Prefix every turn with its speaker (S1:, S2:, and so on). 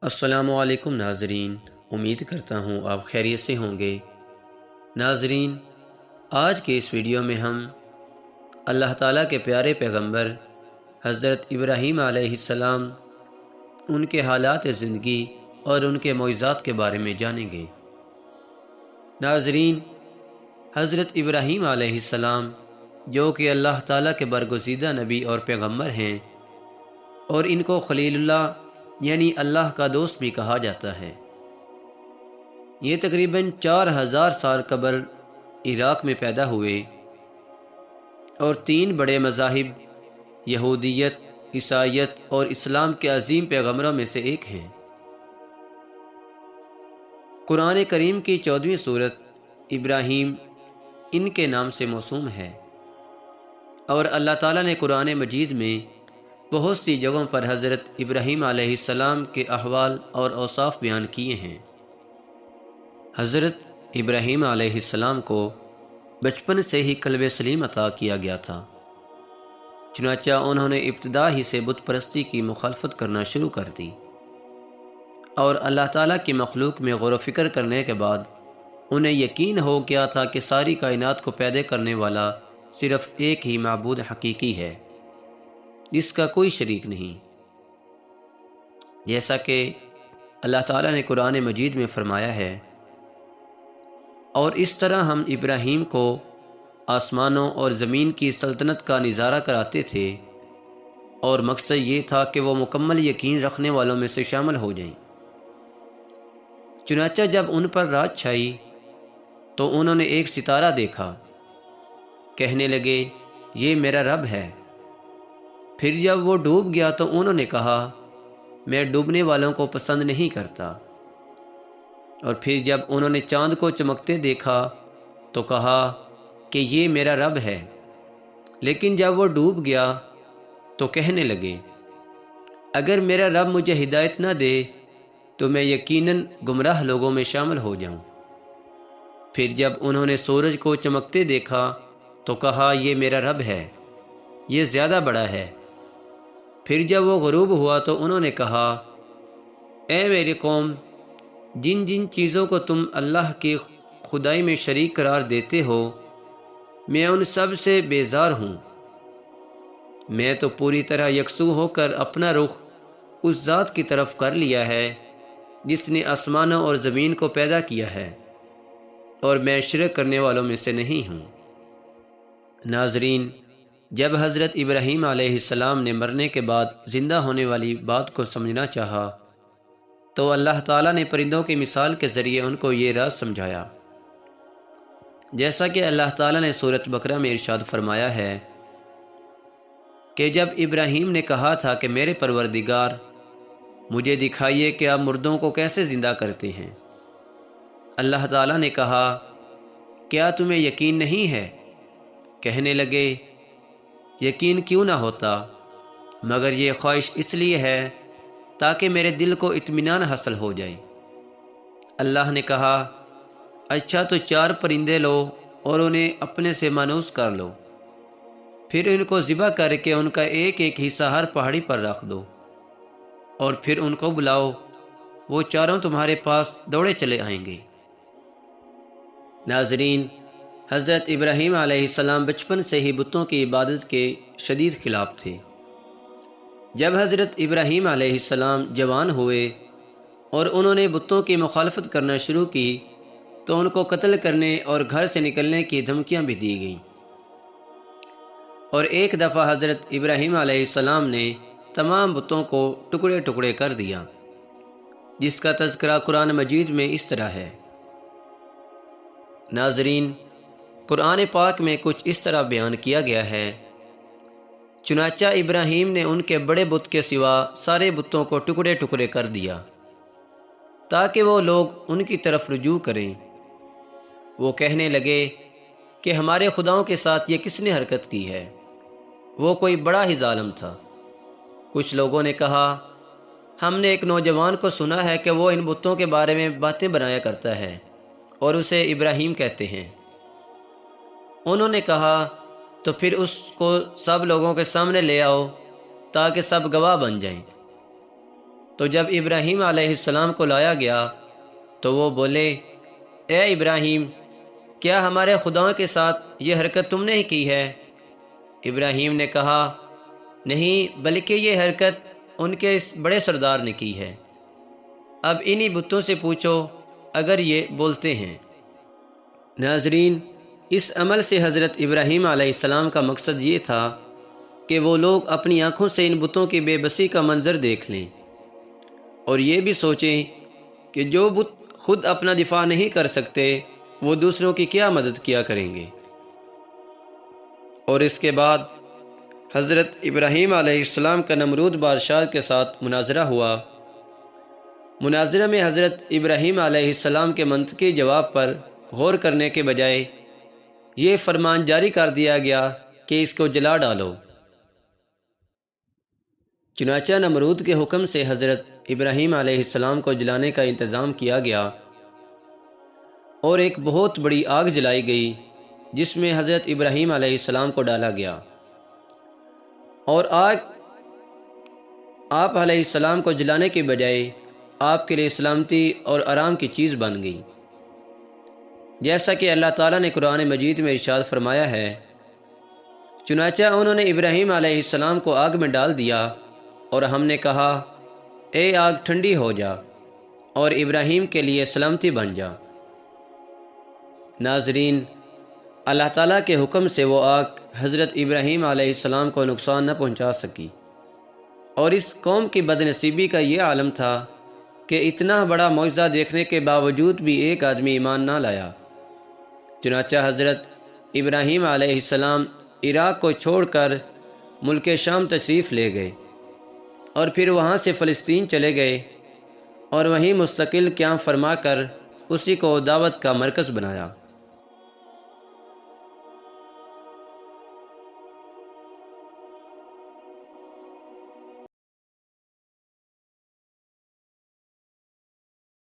S1: السلام علیکم ناظرین، امید کرتا ہوں آپ خیریت سے ہوں گے۔ ناظرین، آج کے اس ویڈیو میں ہم اللہ تعالیٰ کے پیارے پیغمبر حضرت ابراہیم علیہ السلام، ان کے حالات زندگی اور ان کے معجزات کے بارے میں جانیں گے۔ ناظرین، حضرت ابراہیم علیہ السلام جو کہ اللہ تعالیٰ کے برگزیدہ نبی اور پیغمبر ہیں، اور ان کو خلیل اللہ یعنی اللہ کا دوست بھی کہا جاتا ہے، یہ تقریباً 4000 سال قبل عراق میں پیدا ہوئے اور 3 بڑے مذاہب یہودیت، عیسائیت اور اسلام کے عظیم پیغمبروں میں سے ایک ہیں۔ قرآن کریم کی 14ویں سورت ابراہیم ان کے نام سے موسوم ہے، اور اللہ تعالیٰ نے قرآن مجید میں بہت سی جگہوں پر حضرت ابراہیم علیہ السلام کے احوال اور اوصاف بیان کیے ہیں۔ حضرت ابراہیم علیہ السلام کو بچپن سے ہی قلب سلیم عطا کیا گیا تھا، چنانچہ انہوں نے ابتدا ہی سے بت پرستی کی مخالفت کرنا شروع کر دی، اور اللہ تعالیٰ کی مخلوق میں غور و فکر کرنے کے بعد انہیں یقین ہو گیا تھا کہ ساری کائنات کو پیدا کرنے والا صرف ایک ہی معبود حقیقی ہے، جس کا کوئی شریک نہیں، جیسا کہ اللہ تعالیٰ نے قرآن مجید میں فرمایا ہے۔ اور اس طرح ہم ابراہیم کو آسمانوں اور زمین کی سلطنت کا نظارہ کراتے تھے، اور مقصد یہ تھا کہ وہ مکمل یقین رکھنے والوں میں سے شامل ہو جائیں۔ چنانچہ جب ان پر رات چھائی تو انہوں نے ایک ستارہ دیکھا، کہنے لگے یہ میرا رب ہے۔ پھر جب وہ ڈوب گیا تو انہوں نے کہا میں ڈوبنے والوں کو پسند نہیں کرتا۔ اور پھر جب انہوں نے چاند کو چمکتے دیکھا تو کہا کہ یہ میرا رب ہے۔ لیکن جب وہ ڈوب گیا تو کہنے لگے اگر میرا رب مجھے ہدایت نہ دے تو میں یقیناً گمراہ لوگوں میں شامل ہو جاؤں۔ پھر جب انہوں نے سورج کو چمکتے دیکھا تو کہا یہ میرا رب ہے، یہ زیادہ بڑا ہے۔ پھر جب وہ غروب ہوا تو انہوں نے کہا اے میری قوم، جن جن چیزوں کو تم اللہ کی خدائی میں شریک قرار دیتے ہو، میں ان سب سے بیزار ہوں۔ میں تو پوری طرح یکسو ہو کر اپنا رخ اس ذات کی طرف کر لیا ہے جس نے آسمانوں اور زمین کو پیدا کیا ہے، اور میں شرک کرنے والوں میں سے نہیں ہوں۔ ناظرین، جب حضرت ابراہیم علیہ السلام نے مرنے کے بعد زندہ ہونے والی بات کو سمجھنا چاہا تو اللہ تعالیٰ نے پرندوں کی مثال کے ذریعے ان کو یہ راز سمجھایا، جیسا کہ اللہ تعالیٰ نے سورۃ بقرہ میں ارشاد فرمایا ہے کہ جب ابراہیم نے کہا تھا کہ میرے پروردگار مجھے دکھائیے کہ آپ مردوں کو کیسے زندہ کرتے ہیں، اللہ تعالیٰ نے کہا کیا تمہیں یقین نہیں ہے؟ کہنے لگے یقین کیوں نہ ہوتا، مگر یہ خواہش اس لیے ہے تاکہ میرے دل کو اطمینان حاصل ہو جائے۔ اللہ نے کہا اچھا تو 4 پرندے لو اور انہیں اپنے سے مانوس کر لو، پھر ان کو ذبح کر کے ان کا ایک ایک حصہ ہر پہاڑی پر رکھ دو، اور پھر ان کو بلاؤ، وہ چاروں تمہارے پاس دوڑے چلے آئیں گے۔ ناظرین، حضرت ابراہیم علیہ السلام بچپن سے ہی بتوں کی عبادت کے شدید خلاف تھے۔ جب حضرت ابراہیم علیہ السلام جوان ہوئے اور انہوں نے بتوں کی مخالفت کرنا شروع کی تو ان کو قتل کرنے اور گھر سے نکلنے کی دھمکیاں بھی دی گئیں، اور ایک دفعہ حضرت ابراہیم علیہ السلام نے تمام بتوں کو ٹکڑے ٹکڑے کر دیا، جس کا تذکرہ قرآن مجید میں اس طرح ہے۔ ناظرین، قرآن پاک میں کچھ اس طرح بیان کیا گیا ہے چنانچہ ابراہیم نے ان کے بڑے بت کے سوا سارے بتوں کو ٹکڑے ٹکڑے کر دیا تاکہ وہ لوگ ان کی طرف رجوع کریں۔ وہ کہنے لگے کہ ہمارے خداؤں کے ساتھ یہ کس نے حرکت کی ہے، وہ کوئی بڑا ہی ظالم تھا۔ کچھ لوگوں نے کہا ہم نے ایک نوجوان کو سنا ہے کہ وہ ان بتوں کے بارے میں باتیں بنایا کرتا ہے اور اسے ابراہیم کہتے ہیں۔ انہوں نے کہا تو پھر اس کو سب لوگوں کے سامنے لے آؤ تاکہ سب گواہ بن جائیں۔ تو جب ابراہیم علیہ السلام کو لایا گیا تو وہ بولے، اے ابراہیم، کیا ہمارے خداؤں کے ساتھ یہ حرکت تم نے ہی کی ہے؟ ابراہیم نے کہا، نہیں، بلکہ یہ حرکت ان کے اس بڑے سردار نے کی ہے۔ اب انہی بتوں سے پوچھو اگر یہ بولتے ہیں۔ ناظرین، اس عمل سے حضرت ابراہیم علیہ السلام کا مقصد یہ تھا کہ وہ لوگ اپنی آنکھوں سے ان بتوں کی بے بسی کا منظر دیکھ لیں اور یہ بھی سوچیں کہ جو بت خود اپنا دفاع نہیں کر سکتے وہ دوسروں کی کیا مدد کیا کریں گے۔ اور اس کے بعد حضرت ابراہیم علیہ السلام کا نمرود بادشاہ کے ساتھ مناظرہ ہوا۔ مناظرہ میں حضرت ابراہیم علیہ السلام کے منطقی جواب پر غور کرنے کے بجائے یہ فرمان جاری کر دیا گیا کہ اس کو جلا ڈالو۔ چنانچہ نمرود کے حکم سے حضرت ابراہیم علیہ السلام کو جلانے کا انتظام کیا گیا اور ایک بہت بڑی آگ جلائی گئی جس میں حضرت ابراہیم علیہ السلام کو ڈالا گیا، اور آگ آپ علیہ السلام کو جلانے کے بجائے آپ کے لیے سلامتی اور آرام کی چیز بن گئی، جیسا کہ اللہ تعالیٰ نے قرآن مجید میں ارشاد فرمایا ہے، چنانچہ انہوں نے ابراہیم علیہ السلام کو آگ میں ڈال دیا اور ہم نے کہا، اے آگ ٹھنڈی ہو جا اور ابراہیم کے لیے سلامتی بن جا۔ ناظرین، اللہ تعالیٰ کے حکم سے وہ آگ حضرت ابراہیم علیہ السلام کو نقصان نہ پہنچا سکی، اور اس قوم کی بد نصیبی کا یہ عالم تھا کہ اتنا بڑا معجزہ دیکھنے کے باوجود بھی ایک آدمی ایمان نہ لایا۔ چنانچہ حضرت ابراہیم علیہ السلام عراق کو چھوڑ کر ملک شام تشریف لے گئے اور پھر وہاں سے فلسطین چلے گئے اور وہیں مستقل قیام فرما کر اسی کو دعوت کا مرکز بنایا۔